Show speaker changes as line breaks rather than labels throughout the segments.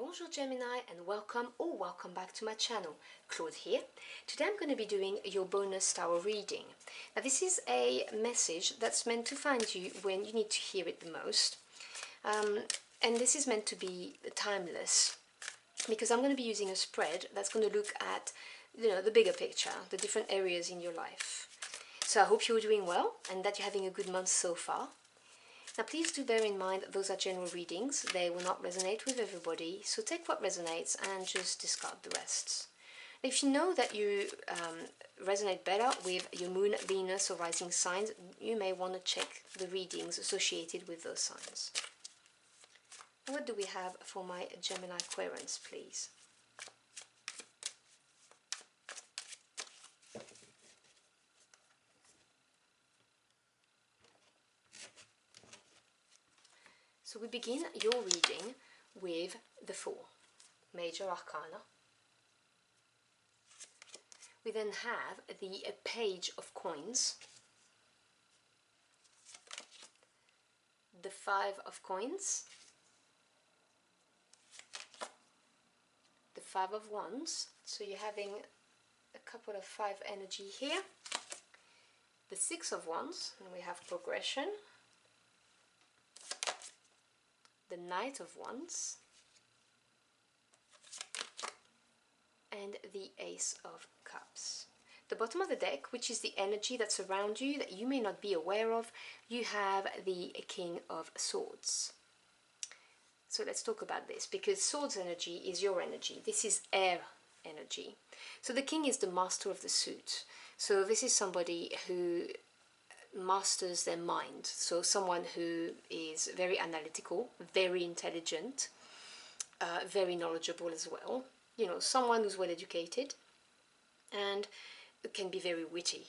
Bonjour Gemini and welcome back to my channel. Claude here. Today I'm going to be doing your bonus tarot reading. Now this is a message that's meant to find you when you need to hear it the most. And this is meant to be timeless because I'm going to be using a spread that's going to look at the bigger picture, the different areas in your life. So I hope you're doing well and that you're having a good month so far. Now please do bear in mind that those are general readings, they will not resonate with everybody, so take what resonates and just discard the rest. If you know that you resonate better with your moon, Venus or rising signs, you may want to check the readings associated with those signs. What do we have for my Gemini Aquarians, please? So we begin your reading with the Four, Major Arcana. We then have the Page of Coins, the Five of Coins, the Five of Wands, so you're having a couple of five energy here, the Six of Wands, and we have progression, the Knight of Wands, and the Ace of Cups. The bottom of the deck, which is the energy that's around you that you may not be aware of, you have the King of Swords. So let's talk about this, because Swords energy is your energy. This is air energy. So the King is the master of the suit. So this is somebody who masters their mind, so someone who is very analytical, very intelligent, very knowledgeable as well, someone who's well educated and can be very witty.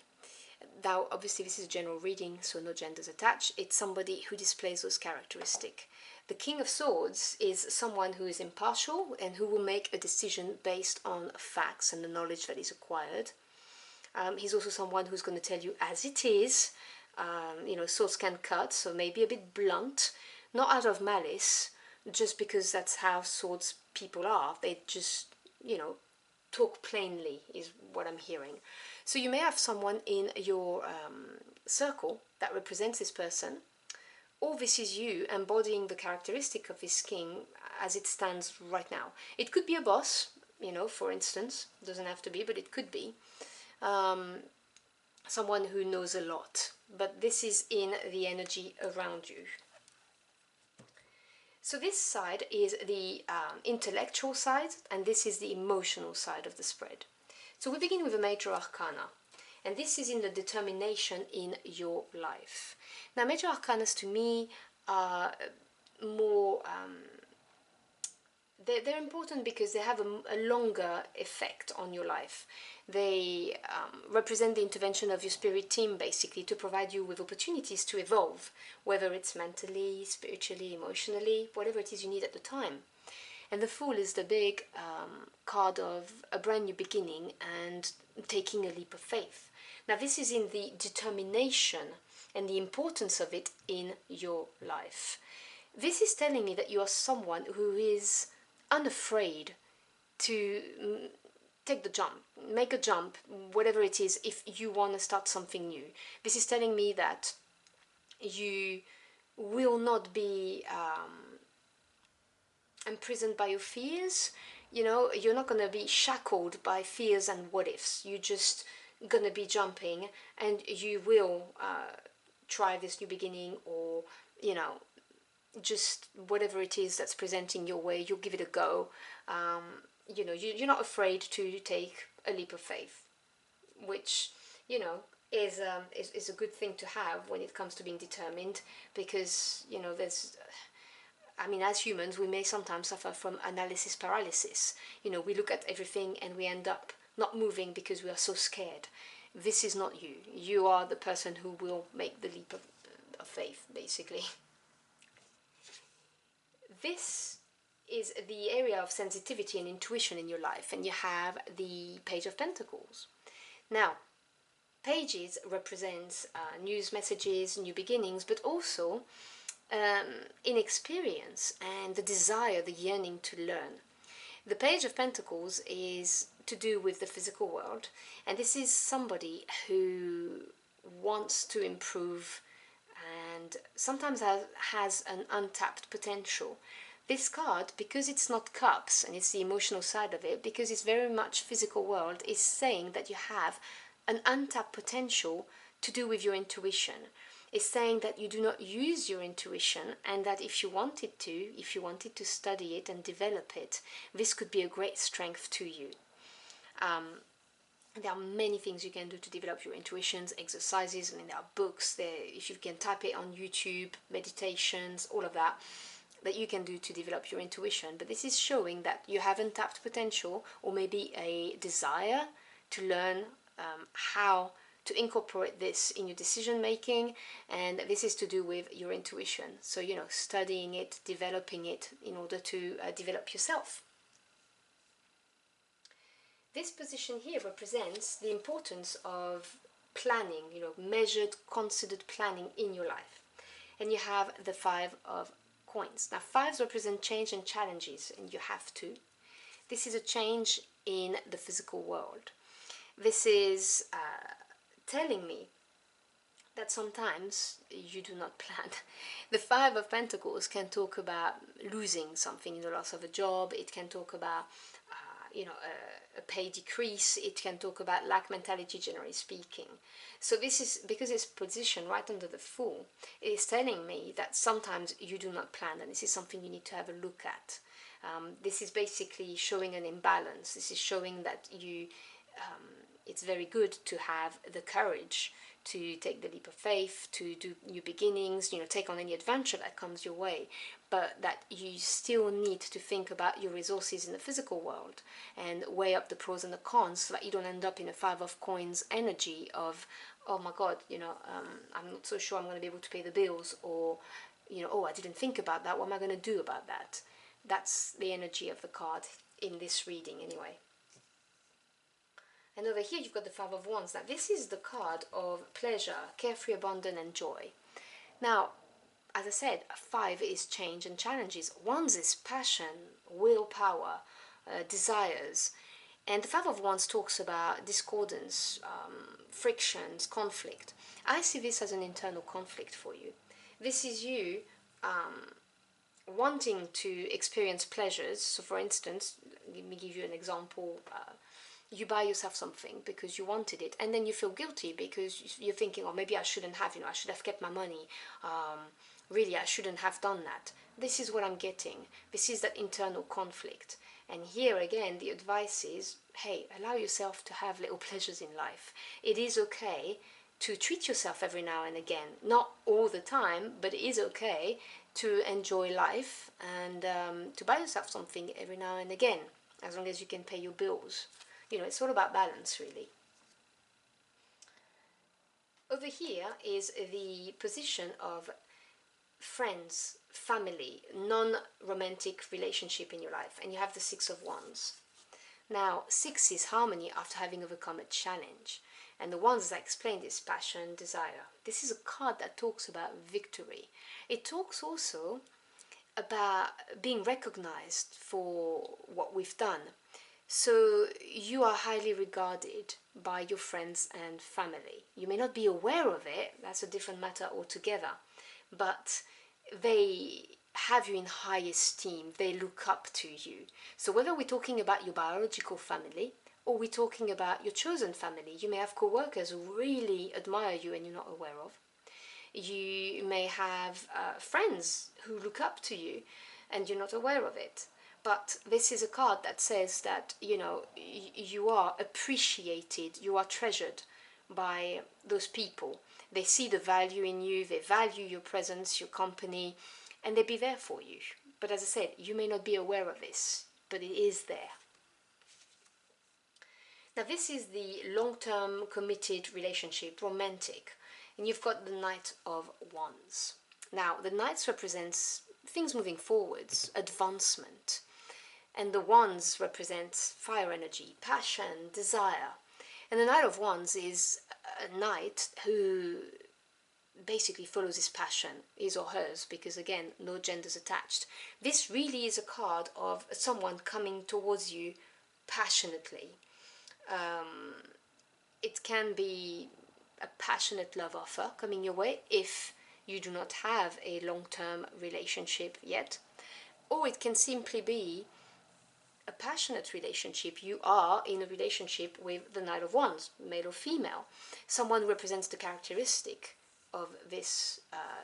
Now obviously this is a general reading, so no genders attached. It's somebody who displays those characteristics. The King of Swords is someone who is impartial and who will make a decision based on facts and the knowledge that is acquired. He's also someone who's going to tell you as it is. Swords can cut, so maybe a bit blunt, not out of malice, just because that's how swords people are. They just, talk plainly is what I'm hearing. So you may have someone in your circle that represents this person, or this is you embodying the characteristic of this king as it stands right now. It could be a boss, for instance, doesn't have to be, but it could be. Someone who knows a lot, but this is in the energy around you. So this side is the intellectual side, and this is the emotional side of the spread. So we begin with a Major Arcana, and this is in the determination in your life. Now Major Arcanas to me are more they're important because they have a longer effect on your life. They represent the intervention of your spirit team, basically, to provide you with opportunities to evolve, whether it's mentally, spiritually, emotionally, whatever it is you need at the time. And the Fool is the big card of a brand new beginning and taking a leap of faith. Now this is in the determination and the importance of it in your life. This is telling me that you are someone who is unafraid to take the jump, make a jump, whatever it is, if you want to start something new. This is telling me that you will not be imprisoned by your fears. You're not going to be shackled by fears and what ifs. You're just going to be jumping, and you will try this new beginning, or just whatever it is that's presenting your way, you'll give it a go. You're not afraid to take a leap of faith, which is a good thing to have when it comes to being determined, because as humans we may sometimes suffer from analysis paralysis. We look at everything and we end up not moving because we are so scared. This is not you. You are the person who will make the leap of faith, basically. This is the area of sensitivity and intuition in your life, and you have the Page of Pentacles. Now, pages represents news messages, new beginnings, but also inexperience and the desire, the yearning to learn. The Page of Pentacles is to do with the physical world, and this is somebody who wants to improve and sometimes has an untapped potential. This card, because it's not cups and it's the emotional side of it, because it's very much physical world, is saying that you have an untapped potential to do with your intuition. It's saying that you do not use your intuition, and that if you wanted to study it and develop it, this could be a great strength to you. There are many things you can do to develop your intuitions, exercises. I mean, there are books there, if you can type it on YouTube, meditations, all of that you can do to develop your intuition. But this is showing that you have untapped potential, or maybe a desire to learn how to incorporate this in your decision making, and this is to do with your intuition. So, you know, studying it, developing it in order to develop yourself. This position here represents the importance of planning, you know, measured, considered planning in your life. And you have the Five of Coins. Now, fives represent change and challenges, and you have to. This is a change in the physical world. This is telling me that sometimes you do not plan. The Five of Pentacles can talk about losing something, the loss of a job. It can talk about a pay decrease. It can talk about lack mentality, generally speaking. So this is, because it's positioned right under the Fool, it is telling me that sometimes you do not plan, and this is something you need to have a look at. This is basically showing an imbalance. This is showing that it's very good to have the courage to take the leap of faith, to do new beginnings, take on any adventure that comes your way, but that you still need to think about your resources in the physical world and weigh up the pros and the cons, so that you don't end up in a Five of Coins energy of, oh my god, I'm not so sure I'm going to be able to pay the bills, or oh, I didn't think about that, what am I going to do about that? That's the energy of the card in this reading anyway. And over here you've got the Five of Wands. Now this is the card of pleasure, carefree abandon and joy. Now, as I said, five is change and challenges. Wands is passion, willpower, desires. And the Five of Wands talks about discordance, frictions, conflict. I see this as an internal conflict for you. This is you wanting to experience pleasures. So for instance, let me give you an example. You buy yourself something because you wanted it, and then you feel guilty because you're thinking, oh, maybe I shouldn't have, I should have kept my money. Really, I shouldn't have done that. This is what I'm getting. This is that internal conflict. And here again, the advice is, hey, allow yourself to have little pleasures in life. It is okay to treat yourself every now and again. Not all the time, but it is okay to enjoy life and to buy yourself something every now and again, as long as you can pay your bills. It's all about balance, really. Over here is the position of friends, family, non-romantic relationship in your life, and you have the Six of Wands. Now, six is harmony after having overcome a challenge, and the Wands, as I explained, is passion, desire. This is a card that talks about victory. It talks also about being recognized for what we've done. So you are highly regarded by your friends and family. You may not be aware of it, that's a different matter altogether, but they have you in high esteem, they look up to you. So whether we're talking about your biological family or we're talking about your chosen family, you may have co-workers who really admire you and you're not aware of. You may have friends who look up to you and you're not aware of it. But this is a card that says that, you are appreciated, you are treasured by those people. They see the value in you, they value your presence, your company, and they be there for you. But as I said, you may not be aware of this, but it is there. Now this is the long-term committed relationship, romantic, and you've got the Knight of Wands. Now the Knights represents things moving forwards, advancement. And the Wands represents fire energy, passion, desire. And the Knight of Wands is a knight who basically follows his passion, his or hers, because again, no genders attached. This really is a card of someone coming towards you passionately. It can be a passionate love offer coming your way if you do not have a long-term relationship yet, or it can simply be a passionate relationship. You are in a relationship with the Knight of Wands, male or female. Someone who represents the characteristic of this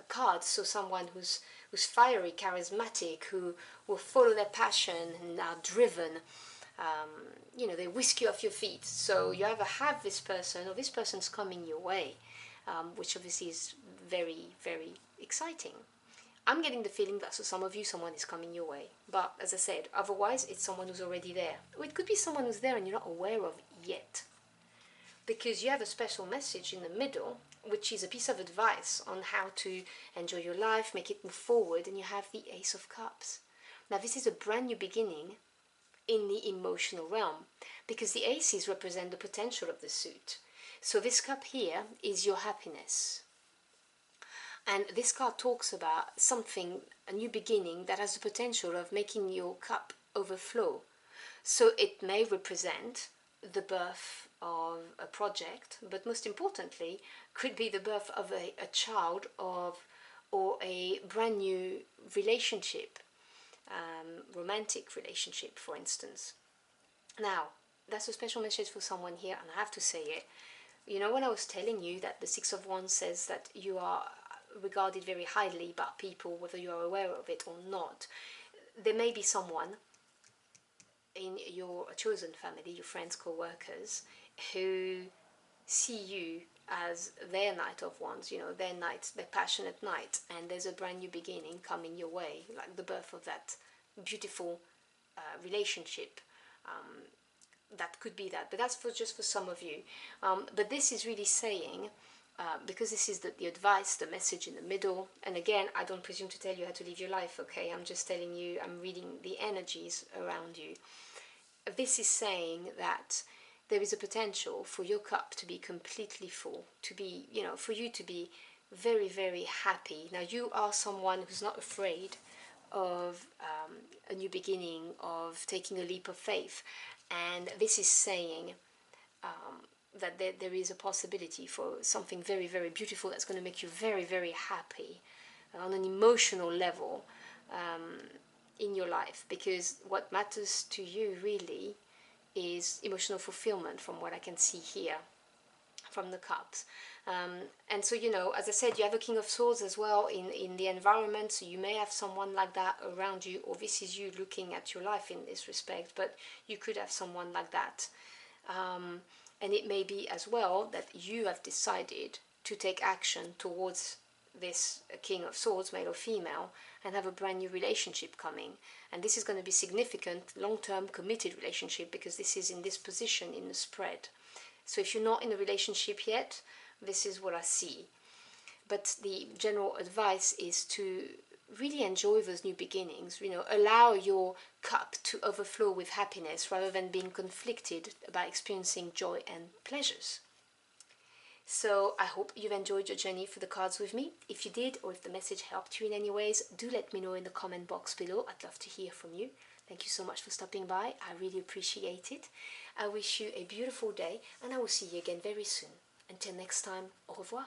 card, so someone who's fiery, charismatic, who will follow their passion and are driven. They whisk you off your feet. So you either have this person or this person's coming your way, which obviously is very, very exciting. I'm getting the feeling that for some of you, someone is coming your way. But as I said, otherwise, it's someone who's already there. Or it could be someone who's there and you're not aware of yet. Because you have a special message in the middle, which is a piece of advice on how to enjoy your life, make it move forward, and you have the Ace of Cups. Now, this is a brand new beginning in the emotional realm, because the aces represent the potential of the suit. So this cup here is your happiness. And this card talks about something, a new beginning that has the potential of making your cup overflow. So it may represent the birth of a project, but most importantly, could be the birth of a child or a brand new relationship, romantic relationship, for instance. Now, that's a special message for someone here, and I have to say it. You know, when I was telling you that the Six of Wands says that you are regarded very highly by people, whether you are aware of it or not, there may be someone in your chosen family, your friends, co-workers, who see you as their Knight of Wands, their knight, their passionate knight, and there's a brand new beginning coming your way, like the birth of that beautiful relationship. That could be that, but that's just for some of you. But this is really saying, because this is the advice, the message in the middle, and again, I don't presume to tell you how to live your life, okay? I'm just telling you, I'm reading the energies around you. This is saying that there is a potential for your cup to be completely full, to be, for you to be very, very happy. Now, you are someone who's not afraid of a new beginning, of taking a leap of faith, and this is saying that there is a possibility for something very, very beautiful that's going to make you very, very happy on an emotional level in your life, because what matters to you really is emotional fulfillment, from what I can see here from the cups. And so, as I said, you have a King of Swords as well in the environment, so you may have someone like that around you, or this is you looking at your life in this respect, but you could have someone like that. And it may be as well that you have decided to take action towards this King of Swords, male or female, and have a brand new relationship coming. And this is going to be significant, long-term, committed relationship, because this is in this position in the spread. So if you're not in a relationship yet, this is what I see. But the general advice is to really enjoy those new beginnings, allow your cup to overflow with happiness rather than being conflicted about experiencing joy and pleasures. So I hope you've enjoyed your journey for the cards with me. If you did, or if the message helped you in any ways, do let me know in the comment box below. I'd love to hear from you. Thank you so much for stopping by. I really appreciate it. I wish you a beautiful day, and I will see you again very soon. Until next time, au revoir.